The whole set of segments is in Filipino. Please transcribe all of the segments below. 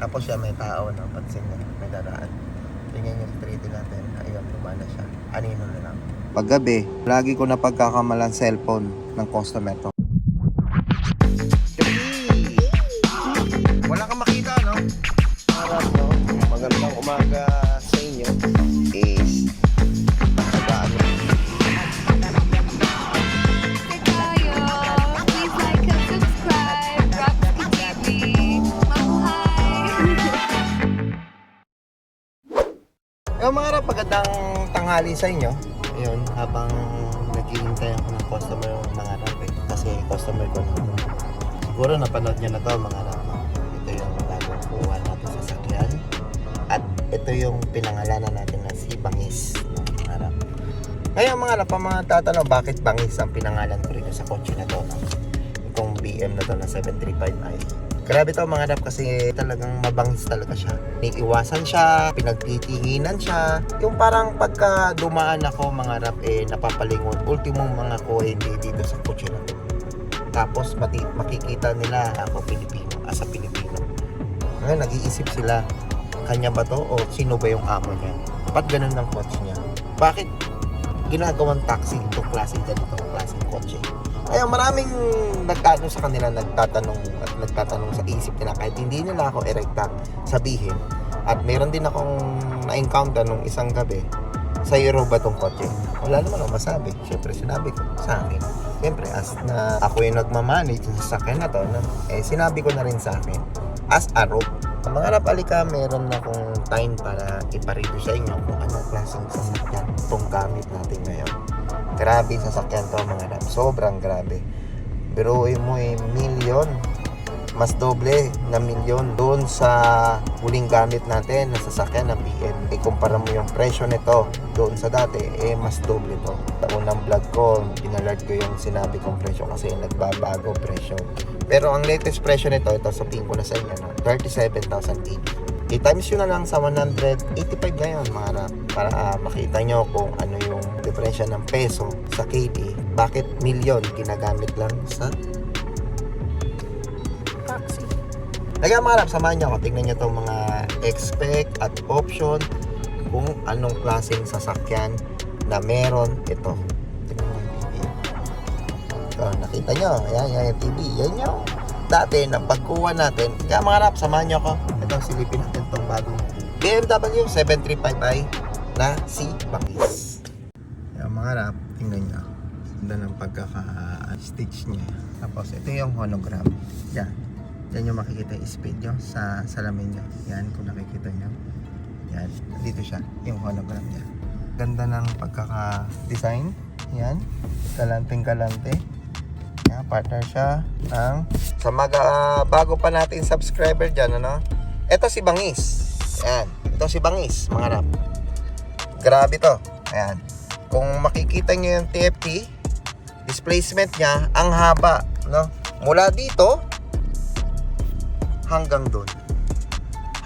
Tapos siya may tao, no? Pansin niya, may daraan. Tingnan yung treaty natin. Ayun, lumana siya. Anino na lang. Paggabi, lagi ko na pagkakamalan cellphone ng customer to. Wala kang makita, no? Harap, no? Magandang umaga sa inyo is tagaan mo. Please like and subscribe. Rapski TV. Mabuhay! Yung mga harap, magandang tanghali sa inyo. Ayun, habang naghihintay ako ng customer mga harap eh. Kasi customer ko na. Siguro napanood nyo na to mga harap. Ito yung bagong kuha natin sa sakyan. At ito yung pinangalanan natin na si Bangis. Mga harap. Ngayon mga harap, ang mga tatanong bakit Bangis ang pinangalan ko rito sa kotse na to. Itong BM na to na 735i. Grabe to mga harap kasi talagang mabangis talaga siya. Iiwasan siya, pinagtitinginan siya. Yung parang pagka dumaan ako mga harap napapalingon. Ultimong mga hindi dito sa kotse na to. Tapos makikita nila ako Pilipino, as a Pilipino. Ngayon nag-iisip sila, kanya ba to o sino ba yung amo niya? Ba't ganun ang kotse niya? Bakit ginagawang taxi itong klaseng ganitong klaseng kotse? Kaya maraming nagtanong sa kanila, nagtatanong sa isip nila kahit hindi nila ako erekta sabihin. At meron din akong na-encounter nung isang gabi, sa Euro ba tong kotse? Wala naman akong masabi. Siyempre sinabi ko sa akin. Siyempre as na ako yung nagmamanage sa sakyan na to, sinabi ko na rin sa akin as a rope. Mga napalika, meron na akong time para iparito sa inyo kung anong klaseng sasakyan itong gamit natin ngayon. Grabe sasakyan to mga rap. Sobrang grabe. Biruin mo milyon. Mas doble na milyon doon sa huling gamit natin na sasakyan ng BM. Ikumpara mo yung presyo nito doon sa dati, mas doble to. Sa unang vlog ko, pinalard ko yung sinabi kong presyo kasi nagbabago presyo. Pero ang latest presyo nito, ito sabihin ko na sa inyo, 37,008. I-times yun na lang sa 185 ngayon mga rap, para makita nyo kung ano yung diferensya ng peso sa KD. Bakit milyon ginagamit lang sa taxi? Kaya mga rap, samahan nyo ako. Tingnan nyo itong mga expect at option kung anong klaseng sasakyan na meron ito. Tingnan nyo yung TV. Ito, nakita nyo. Ayan yung TV. Yan yung dati na pagkuha natin. Kaya mga rap, samahan nyo ako. Ito, silipin natin itong bagong BMW 735i na si Bangis. Ayan mga rap, tingnan nyo. Ganda ng pagkaka-stitch niya. Tapos ito yung hologram. Yan. Yan yung makikita yung speed nyo sa salamin nyo. Yan, kung nakikita nyo. Yan, dito siya, yung hologram niya. Ganda ng pagkaka-design. Yan, galanteng-galante. Yan, partner siya ng sa bago pa natin subscriber dyan, ano? Ito si Bangis. Yan, ito si Bangis, mga rap. Grabe to. Ayan. Kung makikita nyo yung TFT, displacement niya, ang haba, no? Mula dito hanggang doon.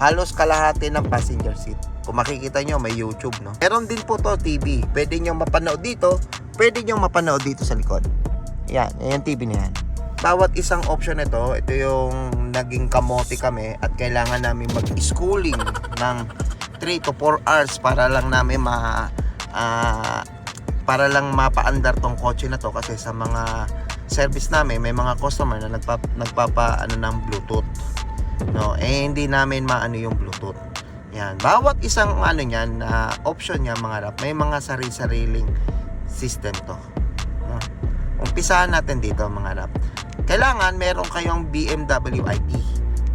Halos kalahati ng passenger seat. Kung makikita nyo, may YouTube, no? Meron din po to TV. Pwede nyo mapanood dito, pwede nyo mapanood dito sa likod. Yan, yung TV na yan. Bawat isang option nito, ito yung naging kamote kami at kailangan namin mag-schooling ng 3 to 4 hours para lang namin para lang mapaandar tong kotse na to kasi sa mga service namin may mga customer na nagpapa ng Bluetooth, no, hindi namin maano yung Bluetooth. Yan, bawat isang niyan na option niya mga rap, may mga sari-sariling system to, no? Umpisahan natin dito mga rap. Kailangan meron kayong BMW ID.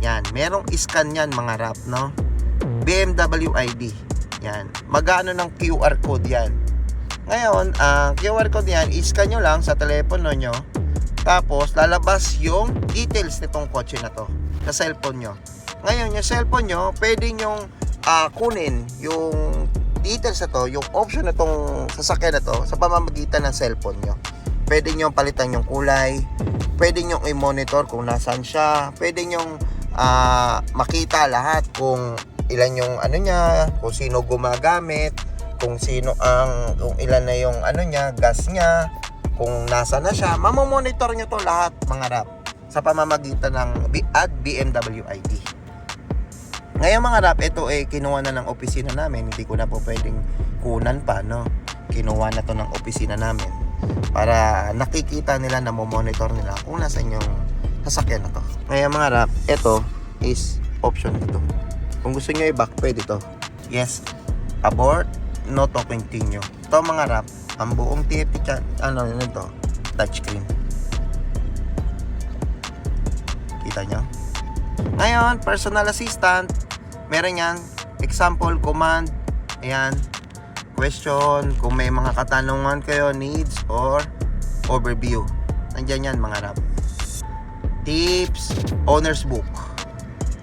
Yan, merong scan yan mga rap, no? BMW ID. Yan, magano ng QR code yan. Ngayon, ang QR code yan, i-scan nyo lang sa telepono nyo. Tapos, lalabas yung details nitong kotse na to sa cellphone nyo. Ngayon, yung cellphone nyo, pwede nyong kunin yung details na to, yung option na tong sasakyan na to sa pamamagitan ng cellphone nyo. Pwede nyo palitan yung kulay, pwede nyo i-monitor kung nasaan siya, pwede nyo makita lahat kung ilan yung niya, kung sino gumagamit, kung ilan na yung niya, gas niya, kung nasa na siya. Mamomonitor nyo to lahat mga rap sa pamamagitan ng BMW ID. Ngayon mga rap, ito kinuha na ng opisina namin. Hindi ko na po pwedeng kunan pa, no? Kinuha na to ng opisina namin para nakikita nila, na monitor nila kung nasan yung sasakyan na to. Ngayon mga rap, ito is option dito. Kung gusto nyo i-back, pwede to. Yes, abort, no to continue. Ito mga rap, ang buong TFT nito, touchscreen. Kita nyo? Ngayon, personal assistant, meron yan, example, command, ayan, question, kung may mga katanungan kayo, needs, or overview. Nandyan yan mga rap. Tips, owner's book.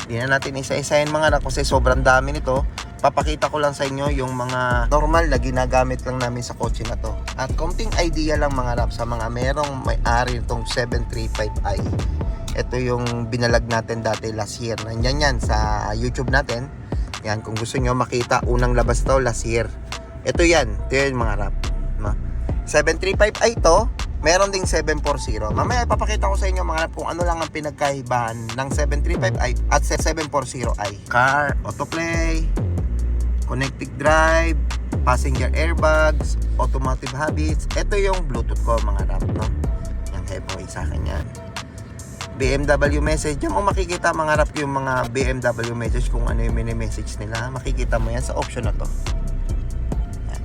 Hindi na natin isa-isahin mga rap kasi sobrang dami nito. Papakita ko lang sa inyo yung mga normal na ginagamit lang namin sa kotse na to. At konting idea lang mga rap sa mga merong may-ari nitong 735i. Ito yung binalag natin dati last year. Nandyan yan sa YouTube natin. Yan, kung gusto nyo makita, unang labas to last year. Ito yan. Ito yung mga rap. 735i to. Meron ding 740. Mamaya ipapakita ko sa inyo mga rap kung ano lang ang pinagkaibahan ng 735i at 740i. Car, autoplay, connected drive, passenger airbags, automotive habits. Ito yung Bluetooth ko mga rap, no? Yan kayo po sa akin yan. BMW message, yan mo makikita mga rap yung mga BMW message kung ano yung mini-message nila. Makikita mo yan sa option na to. Yan.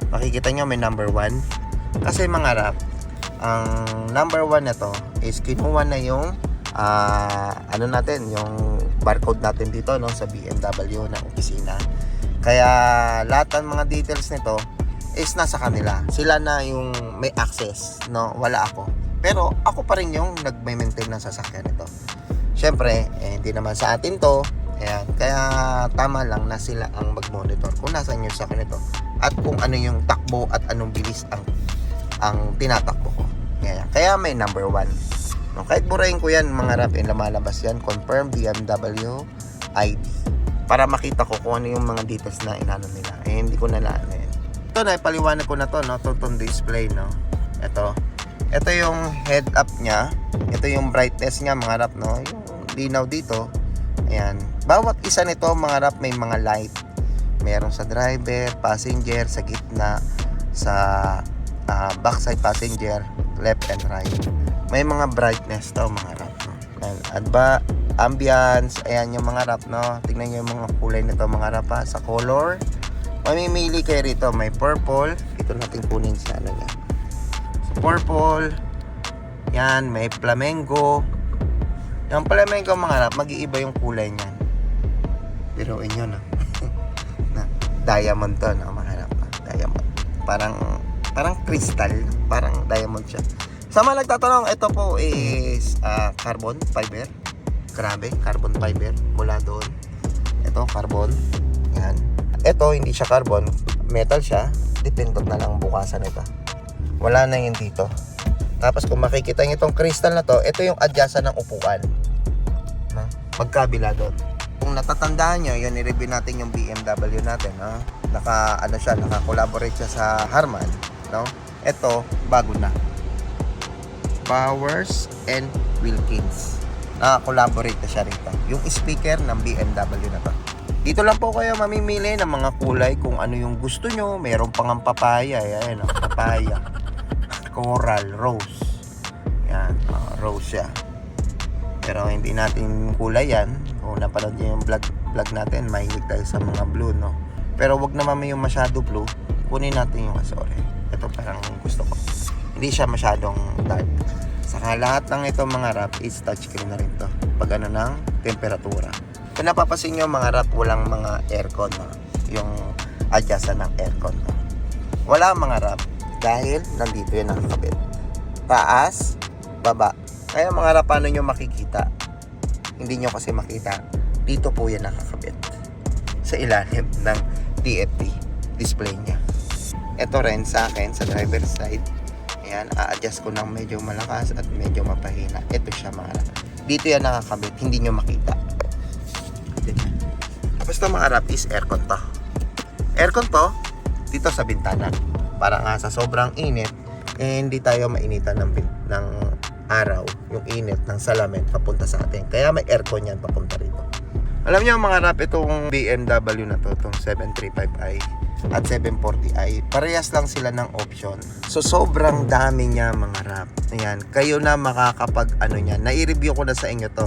Makikita nyo may number 1. Kasi mga rap, ang number 1 na to is kinuha na yung ano natin, yung barcode natin dito, no, sa BMW na opisina. Kaya lahat ng mga details nito is nasa kanila. Sila na yung may access, no, wala ako. Pero ako pa rin yung nag-maintain ng sasakyan nito. Syempre, hindi naman sa atin to. Ayan. Kaya tama lang na sila ang mag-monitor kung nasan yung sasakyan nito at kung ano yung takbo at anong bilis ang tinatakbo ko. Ayan. Kaya may number 1. No, kahit burahin ko yan mga rap, lumalabas yan. Confirm BMW ID. Para makita ko kung ano yung mga details na inano nila. Hindi ko nalaan yan. Ito na, ipaliwanag ko na to, no? Itong display, no? Ito yung head up niya. Ito yung brightness niya mga rap, no? Yung linaw dito. Ayan. Bawat isa nito mga rap may mga light. Meron sa driver, passenger, sa gitna, sa backside passenger, left and right. May mga brightness to mga rap, no? Ambience, ayan yung mga rap, no? Tingnan nyo yung mga kulay nito mga rap, ha? Sa color, mamimili kayo rito. May purple. Ito natin kunin sa ano niya. Purple, yan, may flamenco. Yung flamenco mga rap, mag-iiba yung kulay niyan. Biruin nyo, no? Na diamond to, no, mga rap, no? Diamond. Parang crystal, parang diamond siya. Sa mga nagtatanong, ito po is carbon fiber. Grabe, carbon fiber mula doon. Ito, carbon. Yan. Ito, hindi siya carbon, metal siya. Dependent na lang bukasan ito. Wala na yun dito. Tapos kung makikita nyo itong crystal na to, ito yung adjustan ng upuan. No? Magkabila doon. Kung natatandaan nyo, yun i-review natin yung BMW natin. No? Naka-collaborate siya sa Harman. No? Ito, bago na. Powers and Wilkins. Naka-collaborate na siya rito. Yung speaker ng BMW na to. Dito lang po kayo mamimili ng mga kulay kung ano yung gusto nyo. Meron pang ang papaya. Ayan, papaya. Coral, rose. Yan, rose siya. Pero hindi natin kulay yan. Kung napanood nyo yung vlog natin, mahilig tayo sa mga blue, no? Pero wag naman yung masyado blue. Kunin natin yung asore. Ito parang gusto ko. Hindi siya masyadong dark. Saka lahat ng ito mga rap is touchscreen na rin to. Pag ano ng temperatura. Kung napapasin nyo mga rap, walang mga aircon, no? Yung adjustan ng aircon, no? Wala mga rap. Dahil nandito yan nakakabit. Taas, baba. Kaya mga rap, paano nyo makikita? Hindi nyo kasi makita. Dito po yan nakakabit. Sa ilalim ng TFT display niya. Ito rin sa akin, sa driver side. Ayan, a-adjust ko ng medyo malakas at medyo mapahina. Ito siya mga rap. Dito yan nakakabit. Hindi nyo makita. Basta mga rap is aircon to. Aircon to, dito sa bintana. Para nga sa sobrang init, hindi tayo mainitan ng araw, yung init ng salamin papunta sa atin. Kaya may aircon yan papunta rito. Alam niyo mga rap, itong BMW na to, itong 735i at 740i, parehas lang sila ng option. So sobrang dami niya mga rap. Ayan, kayo na makakapag ano niya. Nai-review ko na sa inyo to.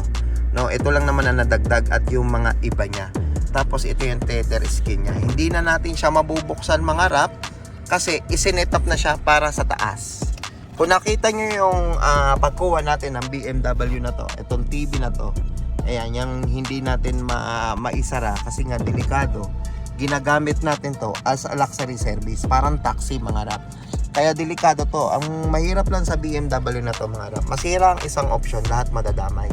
No, ito lang naman ang nadagdag at yung mga iba niya. Tapos ito yung tether skin niya. Hindi na natin siya mabubuksan mga rap kasi isinet up na siya para sa taas. Kung nakita nyo yung pagkuha natin ng BMW na to, itong TV na to, ayan, yung hindi natin maisara kasi nga delikado, ginagamit natin to as a luxury service, parang taxi mga rap. Kaya delikado to. Ang mahirap lang sa BMW na to mga rap, masira ang isang option, lahat madadamay.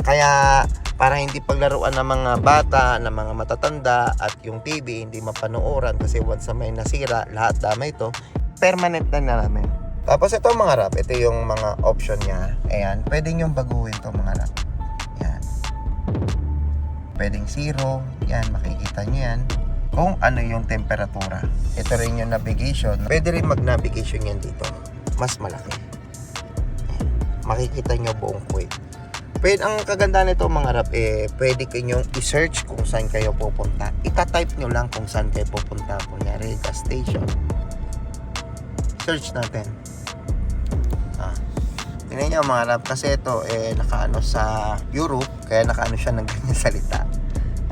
Kaya para hindi paglaruan ng mga bata, ng mga matatanda, at yung TV hindi mapanooran kasi once na may nasira, lahat damay to, permanent na namin. Tapos ito mga rap, ito yung mga option niya. Ayan, pwede nyo baguhin to mga rap. Ayan. Pwedeng zero. Yan, makikita nyo yan. Kung ano yung temperatura. Ito rin yung navigation. Pwede rin mag-navigation yan dito. Mas malaki. Ayan. Makikita nyo buong Kuwait. Pwede, ang kagandahan nito mga rap, pwede kanyong i-search kung saan kayo pupunta. Ita-type nyo lang kung saan kayo pupunta. Kunyari, gas station. Search natin. Tingnan nyo mga rap, kasi ito nakaano sa Europe, kaya nakaano siya ng ganyan salita.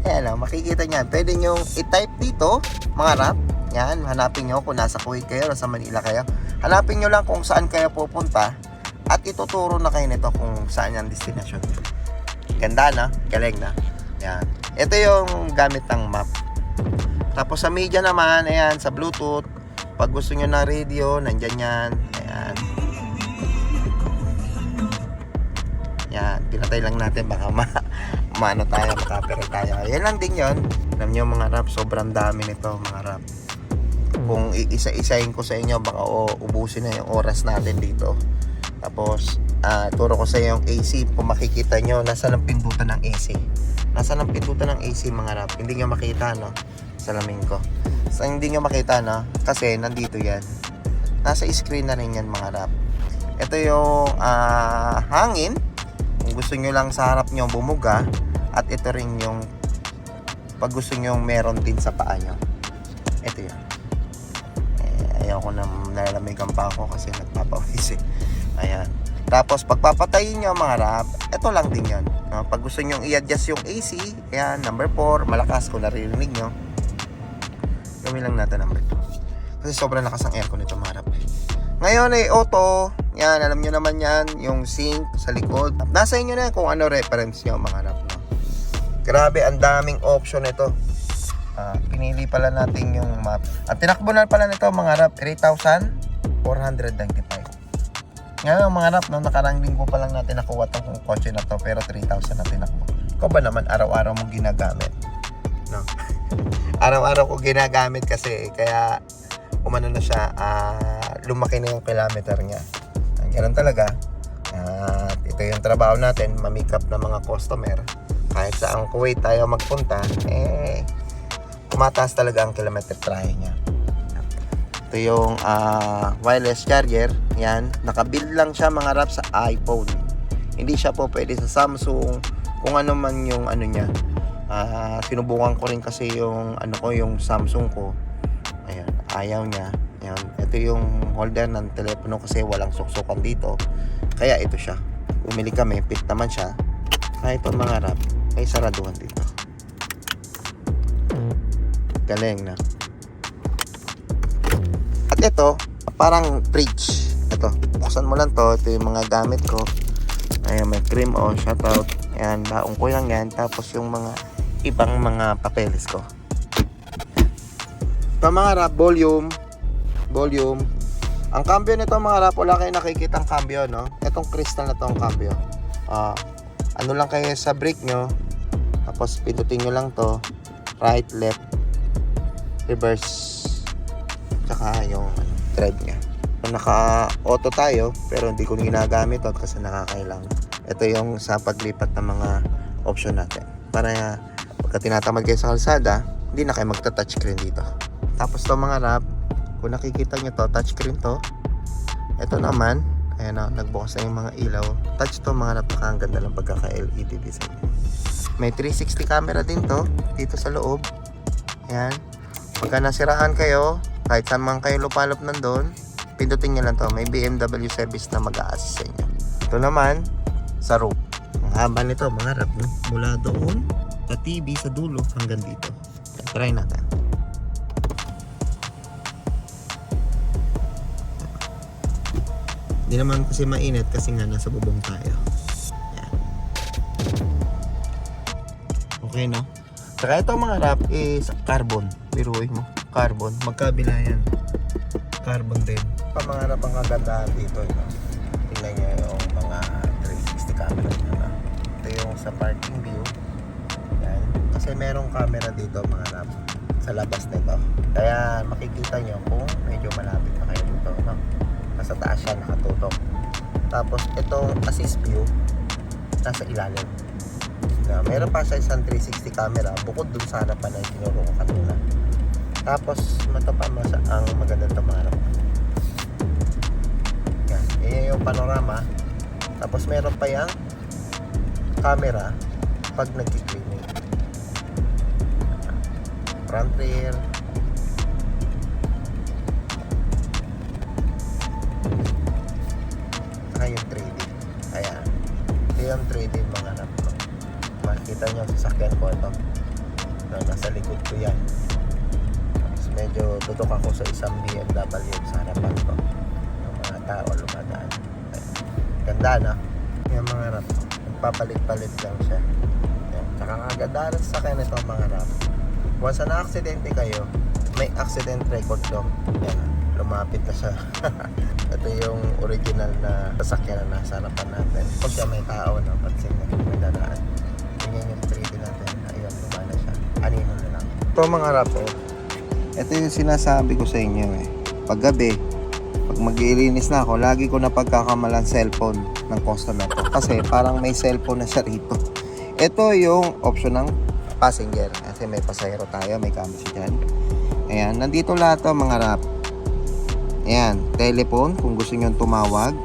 Ayan lang, makikita nyo. Pwede nyo i-type dito mga rap. Yan, hanapin nyo kung nasa Kuwait kayo, nasa Manila kayo. Hanapin nyo lang kung saan kayo pupunta at ituturo na kayo nito kung saan yung destination. Ganda na, galing na. Yan. Ito yung gamit ng map. Tapos sa media naman, ayan, sa Bluetooth, pag gusto nyo ng radio, nandyan yan. Ayan. Yan, pinatay lang natin, baka maano tayo, makapirate tayo. Yan lang din yon. Alam nyo mga rap, sobrang dami nito mga rap. Kung iisa-isahin ko sa inyo, baka ubusin na yung oras natin dito. Tapos turo ko sa inyo yung AC. Kung makikita nyo, nasa ng pindutan ng AC. Nasa ng pindutan ng AC mga rap. Hindi nyo makita, no? Salamin ko. So, hindi nyo makita, no? Kasi nandito yan. Nasa screen na rin yan mga rap. Ito yung hangin. Kung gusto nyo lang sa harap nyo bumuga. At ito rin yung pag gusto nyo meron din sa paa nyo. Ito yan. Ayaw ko na nalamigan pa ako kasi nagpapawis eh. Ayan. Tapos pagpapatayin nyo mga rap, ito lang din yan. Pag gusto nyo i-adjust yung AC, ayan, number 4, malakas kung naririnig nyo. Gawin lang natin number 2. Kasi sobrang lakas ang aircon nito mga rap. Ngayon ay auto. Yan, alam nyo naman yan. Yung sync sa likod. Nasa inyo na yan kung ano reference nyo mga rap. No? Grabe, ang daming option nito. Pinili pala natin yung map. At tinakbo na pala nito mga rap, 3,495. Ngayon mga rap, no, nakarang linggo pa lang natin nakuha itong kotse na to, pero 3,000 na tinakbo. Ikaw ba naman araw-araw mo ginagamit? No? Araw-araw ko ginagamit kasi, kaya umano na siya, lumaki na yung kilometer niya. Ganun talaga. At ito yung trabaho natin, mamikap ng mga customer. Kahit sa ang Kuwait tayo magpunta, tumataas talaga ang kilometer try niya. Ito yung wireless charger. Yan, nakabuild lang siya mga rap sa iPhone. Hindi siya po pwede sa Samsung, kung ano man yung ano niya. Sinubukan ko rin kasi yung ano ko, yung Samsung ko. Ayan, ayaw niya. Ayan, ito yung holder ng telepono kasi walang suksukan dito. Kaya ito siya. Bumili kami, fit naman siya. Kahit ito mga rap, may saraduhan dito. Galing na. At ito, parang fridge. Ito, buksan mo lang to. Ito yung mga gamit ko. Ayan, may cream o shoutout. Ayan, baong ko lang yan. Tapos yung mga ibang mga papeles ko. Ito mga rap, volume. Ang cambio nito mga rap, wala kayo nakikitang cambio, no? Itong crystal na to ang cambio. Ano lang kayo sa brake nyo. Tapos pindutin nyo lang to. Right, left, reverse, tsaka yung thread nya. Naka-auto tayo, pero hindi ko ginagamit ito kasi nakakailang. Ito yung sa paglipat ng mga option natin. Para pagka tinatamad kayo sa kalsada, hindi na kayo magta-touchscreen dito. Tapos to mga rap, kung nakikita nyo to, touchscreen to. Ito naman, Ayan na, nagbukas na yung mga ilaw. Touch to mga napakaganda ng pagkaka-LED design. May 360 camera din to dito sa loob. Ayan. Pagka nasiraan kayo, kahit saan man kayo lupalop nandun, pindutin nyo lang to. May BMW service na mag-a-assist sa inyo. Ito naman, sa roof. Ang haba nito mga rap, no? Mula doon sa TV sa dulo hanggang dito. Try natin. Hindi naman kasi mainit kasi nga nasa bubong tayo. Yan. Okay, no? Saka ito mga rap is carbon. Biruin mo. Carbon. Magkabila yan. Carbon din. Pamangarap ang kagandahan dito. No? Tingnan nyo yung mga 360 camera nyo. No? Ito yung sa parking view. Yan. Kasi merong camera dito mga rap sa labas nito. Kaya makikita nyo kung medyo malapit na kayo dito. No? Nasa taas siya nakatutok. Tapos itong assist view nasa ilalim. Meron pa sa isang 360 camera bukod dun sa harapan na tinuro ko kanina. Tapos ito pa ang magandang tamarap. Yan. Yan yung panorama. Tapos meron pa yung camera pag nagki-cleaning. Front rear. Saka yung 3D. Ayan. Ito yung 3D mga anak ko. Makikita nyo sa sasakyan ko ito. Nasa likod ko yan. Tapos medyo tutok ako sa isang BMW sa harapan ko. Yung mga tao lumadaan. Ayan. Ganda na. Yung mga rap. Nagpapalit-palit lang siya. Ayan. Saka kagandahan sa sasakyan ito mga rap. Once na aksidente kayo, may accident record to. Yan, lumapit na siya. Ito yung original na sasakyan na nasa harapan natin. Kung siya may tao na pansin na may dadaan. Tingnan yung 3D natin. Ayun, lumana siya. Anino na lang. Ito mga rapo, ito yung sinasabi ko sa inyo eh. Pag gabi, pag mag-iilinis na ako, lagi ko na pagkakamalan cellphone ng customer ko. Kasi parang may cellphone na siya rito. Ito yung option ng passenger. Kasi may pasahero tayo, may kama siya dyan. Ayan, nandito lahat to mga rap. Ayan, telephone kung gusto nyo tumawag.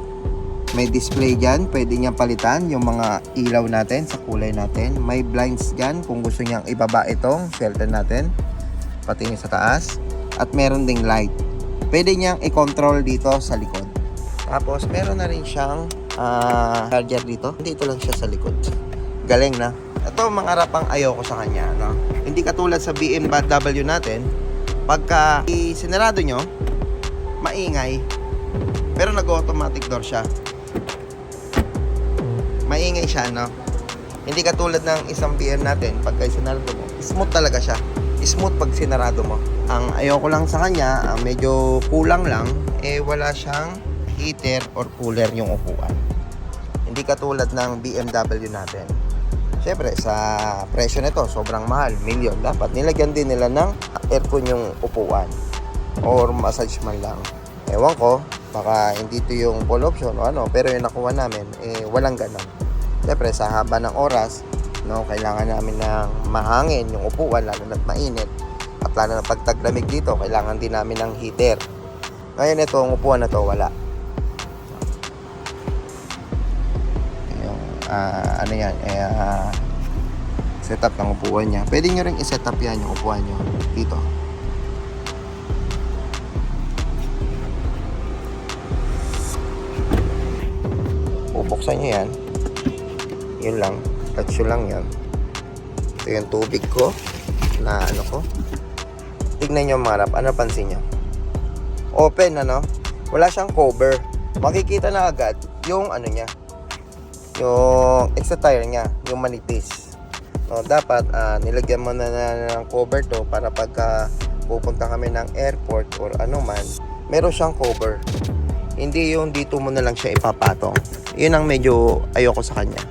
May display dyan, pwede nyo palitan yung mga ilaw natin sa kulay natin. May blinds dyan kung gusto nyo ibaba itong shelter natin. Pati sa taas. At meron ding light. Pwede nyo i-control dito sa likod. Tapos meron na rin siyang charger dito. Dito lang siya sa likod. Galing na. Ito mga rapang ayoko sa kanya, no? Hindi katulad sa BMW natin, pagka sinarado nyo, maingay, pero nag-automatic door siya. Maingay siya, no? Hindi katulad ng isang BM natin, pagka sinarado mo, smooth talaga siya. Smooth pag sinarado mo. Ang ayoko lang sa kanya, ang medyo kulang lang, wala siyang heater or cooler yung upuan. Hindi katulad ng BMW natin. Siyempre, sa presyo nito, sobrang mahal, milyon. Dapat nilagyan din nila ng aircon yung upuan or massage man lang. Ewan ko, baka hindi ito yung full option o ano, pero yung nakuha namin, walang ganun. Siyempre, sa haba ng oras, no, kailangan namin ng mahangin yung upuan, lalo na't mainit. At lalo na pagtaglamig dito, kailangan din namin ng heater. Ngayon ito, ang upuan na to, wala. Ano yan, setup ng upuan niya. Pwede nyo rin i-setup yan yung upuan nyo dito. Bubuksan nyo yan. Yun lang. Touch lang yan. Ito yung tubig ko na ano ko. Tignan nyo mga rap. Ano pansin nyo? Open, ano? Wala siyang cover. Makikita na agad yung ano niya, yung extra tire niya, yung manipis. No, dapat nilagyan mo na ng cover to para pagka pupunta kami ng airport or ano man, meron siyang cover. Hindi yung dito mo na lang siya ipapatong. Yun ang medyo ayoko sa kanya.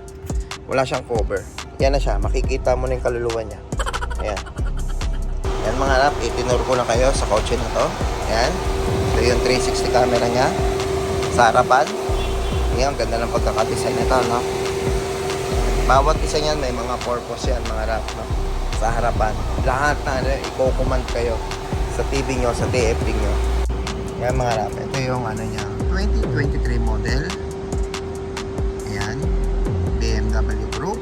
Wala siyang cover. Yan na siya, makikita mo na yung kaluluwa niya. Ayan. Yan mga rap, itinuro ko lang kayo sa kotse na to. Ayan. Ito yung 360 camera niya sa harapan. Yan, ganda ng pagkakadesign nito, no? Bawat isa niyan may mga purpose yan, mga rap, no? Sa harapan. Lahat na i-command kayo sa TV nyo, sa TFT nyo. Yan mga rap, ito yung ano niya, 2023 model. Ayan. BMW Group.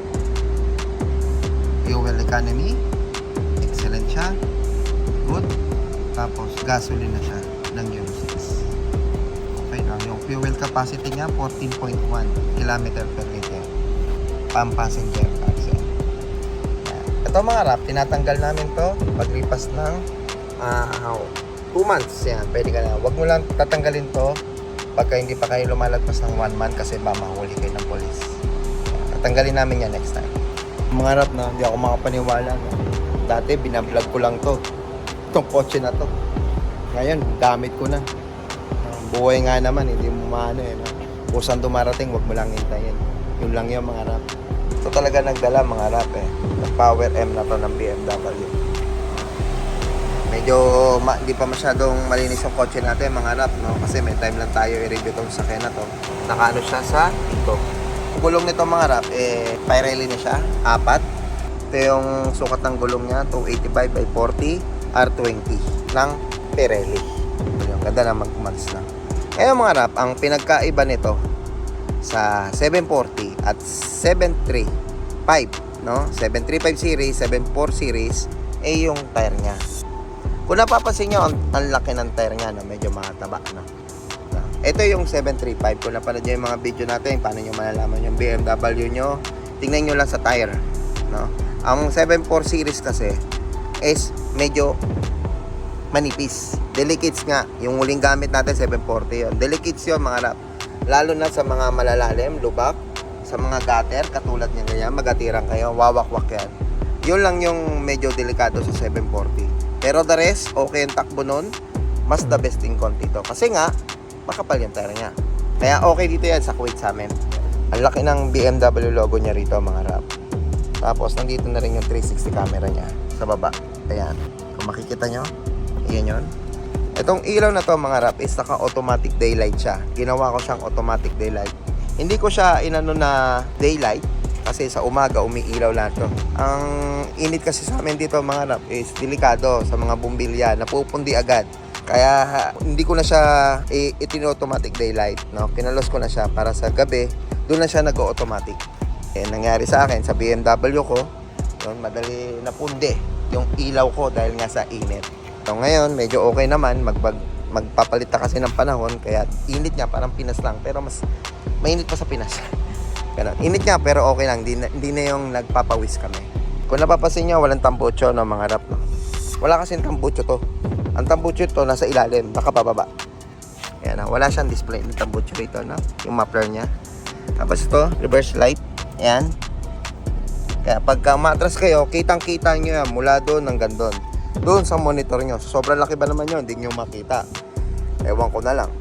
Fuel economy. Excellent siya. Good. Tapos gasoline na siya ng Euro 6. Okay lang. Yung fuel capacity niya 14.1 km per liter. Pang-passenger cars. Ito mga rap, tinatanggal namin to paglipas ng 2 months. Yan, pwede ka na. Huwag mo lang tatanggalin to pagka hindi pa kayo lumalagpas ng 1 month kasi ba mahuli kayo ng polis. Tatanggalin namin yan next time. Mga rap na, hindi ako makapaniwala. No? Dati binablog ko lang to. Itong kotse na to. Ngayon, gamit ko na. Buhay nga naman, hindi mo maano eh. No? Kung saan dumarating, huwag mo lang hintayin. Yun lang yung mga rap. Ito talaga nagdala mga rap eh. Yung Power M na to ng BMW. Medyo hindi pa masyadong malinis yung kotse natin mga rap, no? Kasi may time lang tayo i-review itong sakyan na to. Nakaano siya sa ito. Gulong nito mga rap, Pirelli na siya, 4. Ito yung sukat ng gulong niya, 285 by 40 R20 ng Pirelli. Yung ganda na mag-mags na. Ngayon mga rap, ang pinagkaiba nito sa 740 at 735, no? 735 series, 74 series, yung tire niya. Kung napapansin nyo, ang laki ng tire niya, no? Medyo mataba, no? Ito yung 735. Kung napanood nyo yung mga video natin, paano nyo malalaman yung BMW nyo, tingnan nyo lang sa tire, no? Ang 74 series kasi is medyo manipis. Delicates nga. Yung huling gamit natin, 740 yun. Delicates yun, mga rap. Lalo na sa mga malalalim, lubak, sa mga gutter, katulad niya ganyan, magatirang kayo, wawakwak yan. Yun lang yung medyo delikado sa 740. Pero the rest, okay yung takbo nun, mas the best in Conti to. Kasi nga, makapal yung tire niya. Kaya okay dito yan sa Kuwait sa amin. Ang laki ng BMW logo niya rito mga rap. Tapos nandito na rin yung 360 camera niya sa baba. Ayan. Kung makikita nyo, ayan yun. Itong ilaw na to mga rap is naka-automatic daylight siya. Ginawa ko siyang automatic daylight. Hindi ko siya inano na daylight kasi sa umaga umiilaw lahat to. Ang init kasi sa amin dito mga rap is delikado sa mga bumbilya, napupundi agad. Kaya hindi ko na siya itino-automatic daylight, no? Kinalos ko na siya para sa gabi, doon na siya nag-automatic. Nangyari sa akin sa BMW ko, yun, madali napundi yung ilaw ko dahil nga sa init. So ngayon, medyo okay naman, magpapalit na kasi ng panahon, kaya init niya parang Pinas lang, pero mas mainit pa sa Pinas. Ganun. Init niya pero okay lang, hindi na yung nagpapawis kami. Kung napapansin niyo, walang tambucho no mga rap, no? Wala kasing tambucho to. Ang tambucho to nasa ilalim, nakapababa. Ayan na, wala siyang display ng tambucho rito, no? Yung muffler niya. Tapos ito, reverse light. Ayan. Kaya pagka matras kayo, kitang-kita nyo yan mula doon hanggang doon. Doon sa monitor nyo. Sobrang laki ba naman yun, hindi nyo makita. Ewan ko na lang.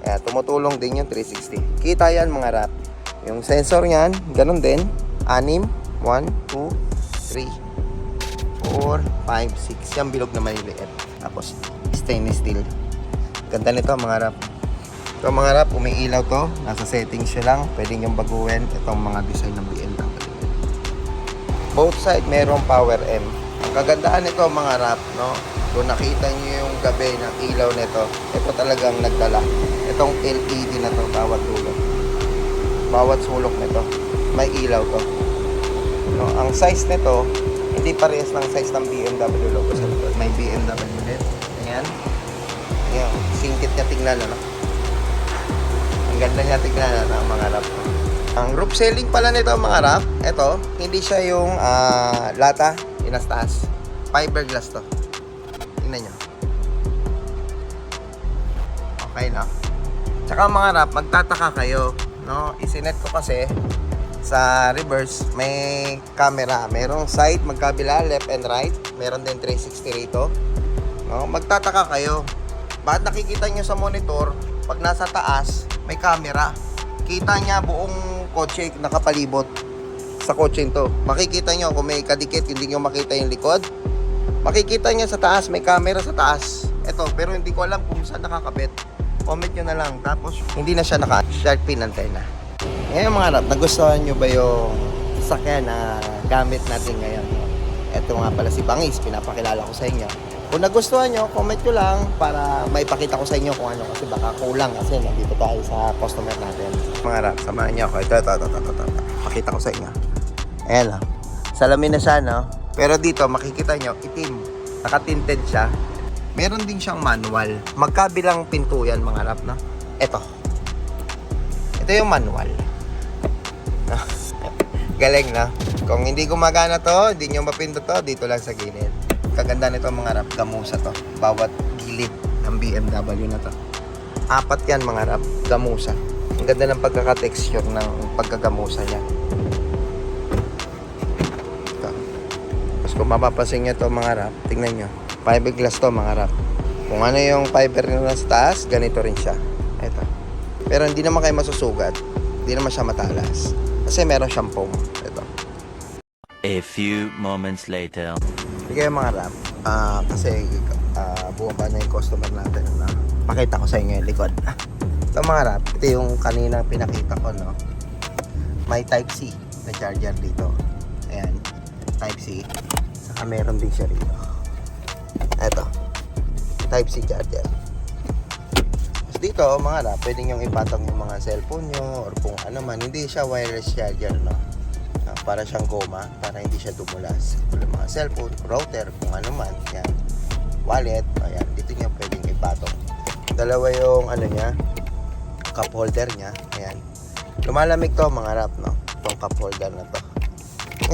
Kaya tumutulong din yung 360. Kita yan mga rap. Yung sensor nyan, ganun din. 6, 1, 2, 3, 4, 5, 6. Yan bilog na maliliit. Tapos stainless steel. Ganda nito mga rap. Ito mga rap, umiilaw to. Nasa settings siya lang. Pwede nyo baguhin itong mga design ng BMW. Both side merong power M. Ang kagandahan nito mga rap, no? Kung nakita nyo yung gabi ng ilaw nito, ito talagang nagdala. Itong LED na to, bawat sulok. Bawat sulok nito, may ilaw to. No, ang size nito, hindi parehas ng size ng BMW logo sa likod. May BMW din. Ayan. Ayan. Singkit niya tingnan, no? Ang ganda niya tingnan, no, mga rap. Ang roof ceiling pala nito mga rap, ito, hindi siya yung lata, inastaas. Fiberglass to. Tingnan nyo. Okay na. Tsaka mga rap, magtataka kayo, no? Isinet ko kasi sa reverse, may camera. Merong side, magkabila, left and right. Meron din 360 rito. No? Magtataka kayo. Bakit nakikita nyo sa monitor, pag nasa taas, may camera. Kita niya buong kotse nakapalibot sa kotse ito. Makikita nyo kung may kadikit, hindi nyo makita yung likod. Makikita nyo sa taas, may camera sa taas. Ito, pero hindi ko alam kung saan nakakabit. Comment nyo na lang. Tapos, hindi na siya naka-shark pin antena. Ngayon mga rap, nagustuhan nyo ba yung sasakyan na gamit natin ngayon? Ito nga pala si Bangis, pinapakilala ko sa inyo. Kung nagustuhan nyo, comment nyo lang para maipakita ko sa inyo kung ano kasi baka kulang kasi nandito tayo sa customer natin. Mga rap, samahan nyo ako. Ito. Pakita ko sa inyo. Ayan lang. Salamin na siya, no? Pero dito, makikita nyo, itim. Naka-tinted siya. Meron din siyang manual. Magkabilang pinto yan, mga rap, no? Ito yung manual. Galing, na. Kung hindi gumagana to, hindi nyo mapindot to, dito lang sa gilid. Kaganda nito mga rap, gamusa to. Bawat gilid ng BMW na to. 4 yan mga rap, gamusa. Ang ganda ng pagkaka-texture ng pagkagamusa niya. Ito. Tapos kung mapapansin nyo to mga rap, tingnan nyo. Fiberglass to mga rap. Kung ano yung fiber nyo sa taas, ganito rin siya. Ito. Pero hindi naman kayo masusugat. Hindi naman siya matalas. Kasi meron siyang foam. Ito. A few moments later. Hindi kayo mga rap. Kasi bumaba na yung customer natin. Pakita ko sa inyo yung likod. Ito mga rap. Ito yung kaninang pinakita ko, no? May type C na charger dito. Ayan. Type C. Saka meron din siya rito. Ito. Type C charger. Dito mga rap, pwede nyo ipatong yung mga cellphone nyo or kung ano man. Hindi siya wireless charger, no? Para siyang goma, para hindi siya dumulas. Yung mga cellphone, router, kung ano man. Yan. Wallet, ayan. Dito nyo pwedeng ipatong. Dalawa yung ano niya, cup holder niya. Ayan. Lumalamig to mga rap, no? Itong cup holder na to.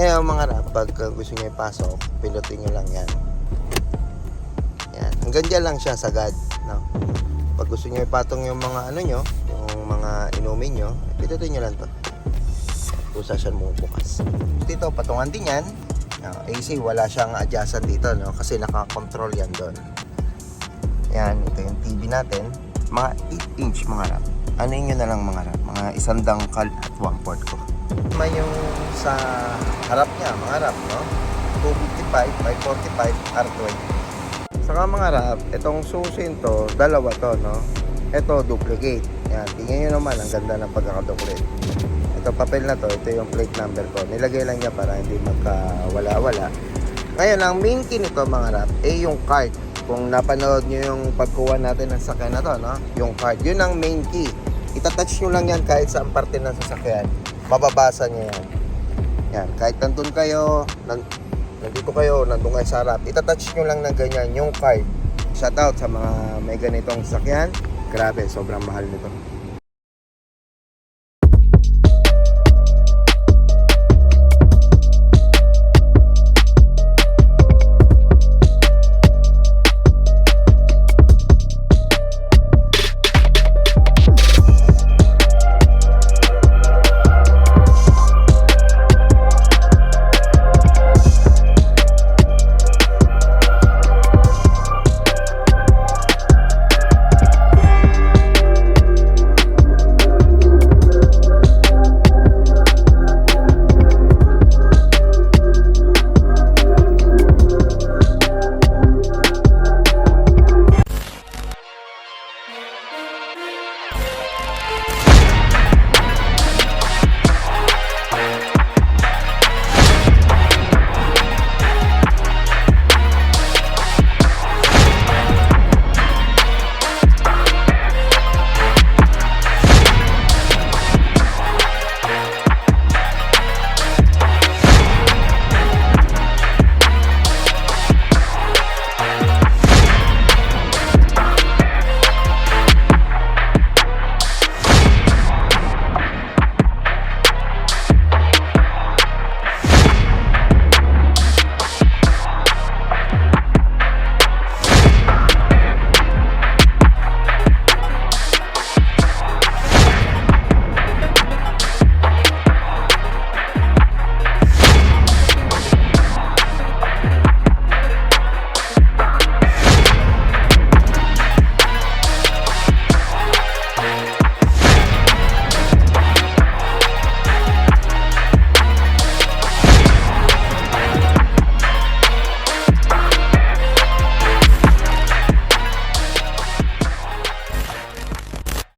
Ngayon mga rap, pag gusto nyo ipasok, pinutin nyo lang yan. Yan. Hanggang dyan lang siya sagad, no? Pag gusto nyo ipatong yung mga ano nyo, yung mga inumin nyo, pitutin nyo lang to. Kusa siya bukas. Dito, patungan din yan. AC, wala siyang adjustan dito, no? Kasi nakakontrol yan doon. Yan, ito yung TV natin. Mga 8-inch mga rap. Ano nyo na lang mga rap? Mga 1 dangkal at 1 port ko. Naman yung sa harap niya, mga rap, no? 255 by 45 R20. Saka mga rap, itong susin to, dalawa to, no? Ito, duplicate. Yan, tingnan nyo naman, ang ganda ng pagkakaduplicate. Ito, papel na to, ito yung plate number ko. Nilagay lang niya para hindi magkawala-wala. Ngayon, ang main key nito, mga rap, yung card. Kung napanood nyo yung pagkuha natin ng sasakyan na to, no? Yung card, yun ang main key. Itatouch nyo lang yan kahit saan parte ng sasakyan. Mababasa nyo yan. Yan, kahit nandun kayo, nandito kayo, nandun kayo sa harap, itatouch nyo lang ng ganyan yung card. Shoutout sa mga may ganitong sasakyan. Grabe, sobrang mahal nito.